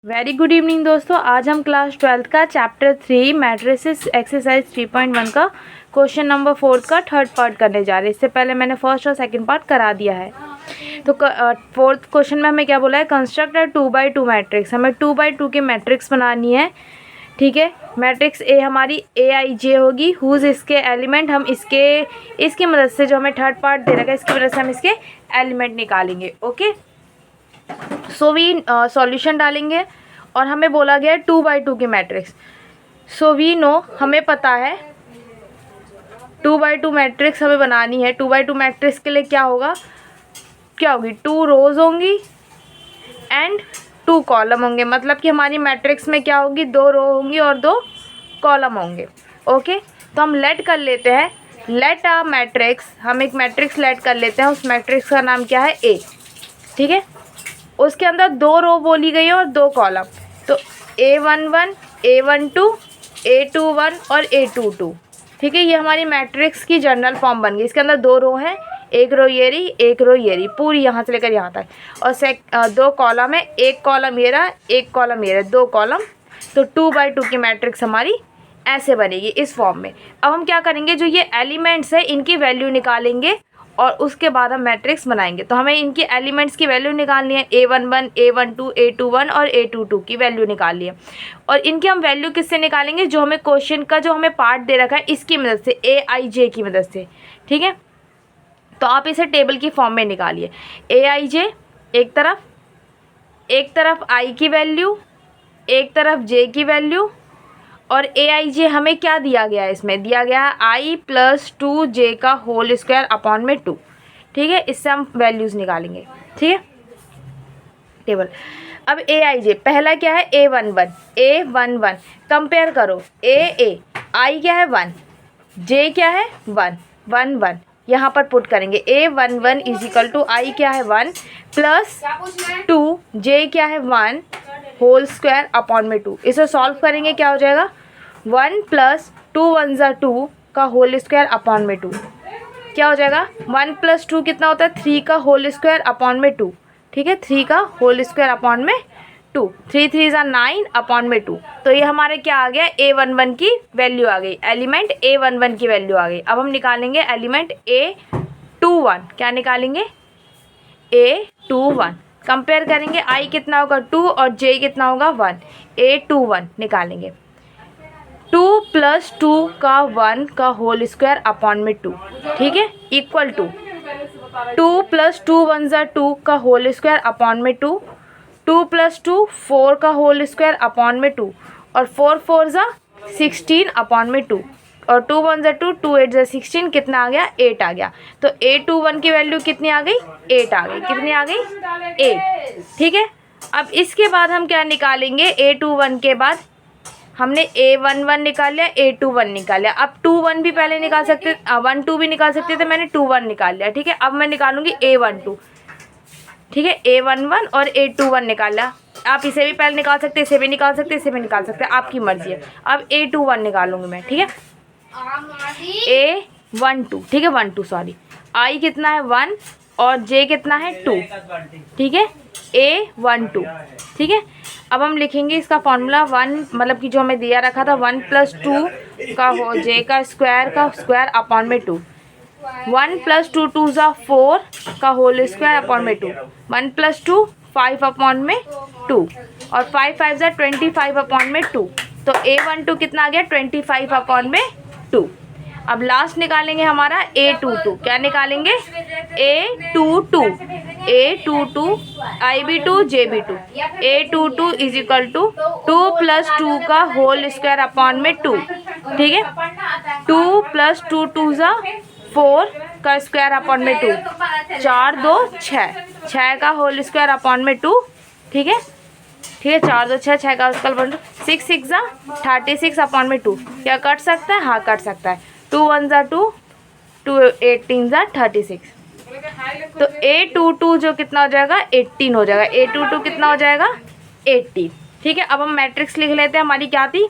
Very good evening दोस्तों। आज हम क्लास 12th का चैप्टर 3 मैट्रिसेस एक्सरसाइज 3.1 का क्वेश्चन नंबर 4 का थर्ड पार्ट करने जा रहे हैं। इससे पहले मैंने फर्स्ट और सेकंड पार्ट करा दिया है। तो फोर्थ क्वेश्चन में हमें क्या बोला है, कंस्ट्रक्ट अ 2x2 मैट्रिक्स। हमें 2x2 की मैट्रिक्स बनानी है, ठीक है। मैट्रिक्स ए हमारी AIJ होगी, हुज इसके एलिमेंट हम इसकी मदद से, जो हमें थर्ड पार्ट दे रखा है इसकी मदद से हम इसके एलिमेंट निकालेंगे। ओके, सो वी सॉल्यूशन डालेंगे और हमें बोला गया है 2x2 की मैट्रिक्स। सो वी नो, हमें पता है 2x2 मैट्रिक्स हमें बनानी है। 2x2 मैट्रिक्स के लिए क्या होगा, क्या होगी, 2 रोज होंगी एंड 2 कॉलम होंगे। मतलब कि हमारी मैट्रिक्स में क्या होगी, 2 रो होंगी और 2 कॉलम होंगे। ओके, तो हम लेट कर लेते हैं, लेट अ मैट्रिक्स, हम एक मैट्रिक्स लेट कर लेते हैं। उस मैट्रिक्स का नाम क्या है, ए, ठीक है। उसके अंदर 2 रो बोली गई है और 2 कॉलम। तो A11, A12, A21 और A22, ठीक है। ये हमारी मैट्रिक्स की जनरल फॉर्म बन गई। इसके अंदर 2 रो हैं, एक रो ये रही, एक रो ये रही, पूरी यहाँ से लेकर यहाँ तक। और 2 कॉलम है, एक कॉलम ये रहा, एक कॉलम ये रहा, 2 कॉलम। तो 2x2 की मैट्रिक्स हमारी ऐसे बनेगी, इस फॉर्म में। अब हम क्या करेंगे, जो ये एलिमेंट्स है इनकी वैल्यू निकालेंगे और उसके बाद हम मैट्रिक्स बनाएंगे। तो हमें इनकी एलिमेंट्स की वैल्यू निकालनी है, A11, A12, A21 और A22 की वैल्यू निकालनी है। और इनकी हम वैल्यू किससे निकालेंगे, जो हमें क्वेश्चन का जो हमें पार्ट दे रखा है इसकी मदद से, AIJ की मदद से, ठीक है। तो आप इसे टेबल की फॉर्म में निकालिए। AIJ एक तरफ I की वैल्यू, एक तरफ J की वैल्यू, और AIJ हमें क्या दिया गया है, इसमें दिया गया है I + 2J का होल स्क्वायर अपॉन में 2, ठीक है। इससे हम वैल्यूज़ निकालेंगे, ठीक है, टेबल। अब AIJ पहला क्या है, A11 कंपेयर करो, A I क्या है 1, J क्या है 1 यहाँ पर पुट करेंगे। A11 = I क्या है 1 + 2 J क्या है 1 होल स्क्वायर अपॉन में 2। इसे सॉल्व करेंगे, क्या हो जाएगा, 1 + 2 1 = 2 का होल स्क्वायर अपॉन में 2, क्या हो जाएगा, 1 + 2 कितना होता है, 3 का होल स्क्वायर अपॉन में 2, ठीक है। 3 का होल स्क्वायर अपॉन में 2, 3 3 = 9 अपॉन में 2। तो ये हमारे क्या आ गया, A11 की वैल्यू आ गई, एलिमेंट A11 की वैल्यू आ गई। अब हम निकालेंगे एलिमेंट A21। क्या निकालेंगे, A21 कंपेयर करेंगे, I कितना होगा 2 और J कितना होगा 1, A21 निकालेंगे। 2 + 2 का 1 का होल स्क्वायर अपॉन में 2, ठीक है, इक्वल टू 2 + 2 1 = 2 का होल स्क्वायर अपॉन में 2, 2 + 2 4 का होल स्क्वायर अपॉन में 2, और 4 4 = 16 अपॉन में 2, और 2 1 = 2, 2 8 = 16, कितना आ गया, 8 आ गया। तो A21 की वैल्यू कितनी आ गई, 8 आ गई। कितनी आ गई, 8, ठीक है। अब इसके बाद हम क्या निकालेंगे, A21 के बाद हमने A11 निकाल लिया, A21 निकाल लिया। अब 21 भी पहले निकाल सकते, 1 2 भी निकाल सकते थे, मैंने 21 निकाल लिया, ठीक है। अब मैं निकालूंगी A12, ठीक है, A11 और A21 निकाल लिया। आप इसे भी पहले निकाल सकते, इसे भी निकाल सकते, इसे भी निकाल सकते, आपकी मर्जी है। अब A21 निकालूंगी मैं, ठीक है, A12, ठीक है, 1 2 सॉरी, I कितना है 1 और J कितना है 2, ठीक है, A12, ठीक है। अब हम लिखेंगे इसका फॉर्मूला 1, मतलब कि जो हमें दिया रखा था 1 + 2 का J का स्क्वायर अपॉन में 2, 1 + 2 2 = 4 का होल स्क्वायर अपॉन में 2, 1 + 2 5 अपॉन में 2, और 5 5 = 25 अपॉन में 2। तो A12 कितना आ गया, 25 अपॉन में 2। अब लास्ट निकालेंगे हमारा A22। क्या निकालेंगे, A22 IB2 JB2। A22 = 2 + 2 का होल स्क्वायर अपॉन में 2, ठीक है। 2 + 2 2 = 4 का स्क्वायर अपॉन में 2, 4 2 6 का होल स्क्वायर अपॉन में 2, ठीक है, ठीक है। 4 2 6 का स्क्वायर अपॉन 6 6 = 36 अपॉन में 2। क्या कट सकता है, हाँ कट सकता है। 2 1 = 2, 2 18 = 36। तो A22 जो कितना हो जाएगा, 18 हो जाएगा। A22 कितना हो जाएगा, 18, ठीक है। अब हम मैट्रिक्स लिख लेते हैं, हमारी क्या थी,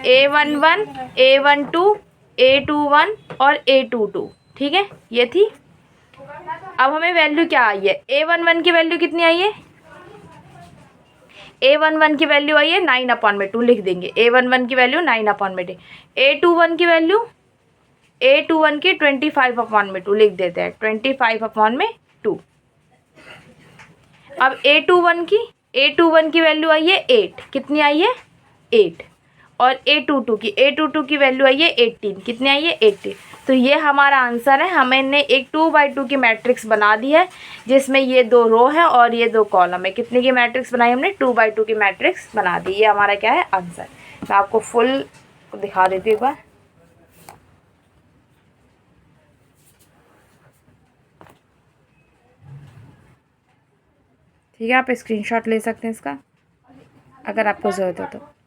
A11 A12 A21 और A22, ठीक है, ये थी। अब हमें वैल्यू क्या आई है, A11 की वैल्यू कितनी आई है, A11 की वैल्यू आई है 9/2 लिख देंगे, A11 की वैल्यू 9/2, A21 की वैल्यू A21 की 25/2 लिख देते हैं, 25/2। अब A21 की वैल्यू आई है 8, कितनी आई है 8, और A22 की वैल्यू आई है 18, कितनी आई है 18। तो ये हमारा आंसर है। हमने एक 2x2 की मैट्रिक्स बना दी है जिसमें ये 2 रो है और ये 2 कॉलम है। कितने की मैट्रिक्स बनाई हमने, 2x2 की मैट्रिक्स बना दी। ये हमारा क्या है आंसर। मैं आपको फुल दिखा देती हूँ एक बार। ठीक है, आप स्क्रीनशॉट ले सकते हैं इसका अगर आपको ज़रूरत हो तो।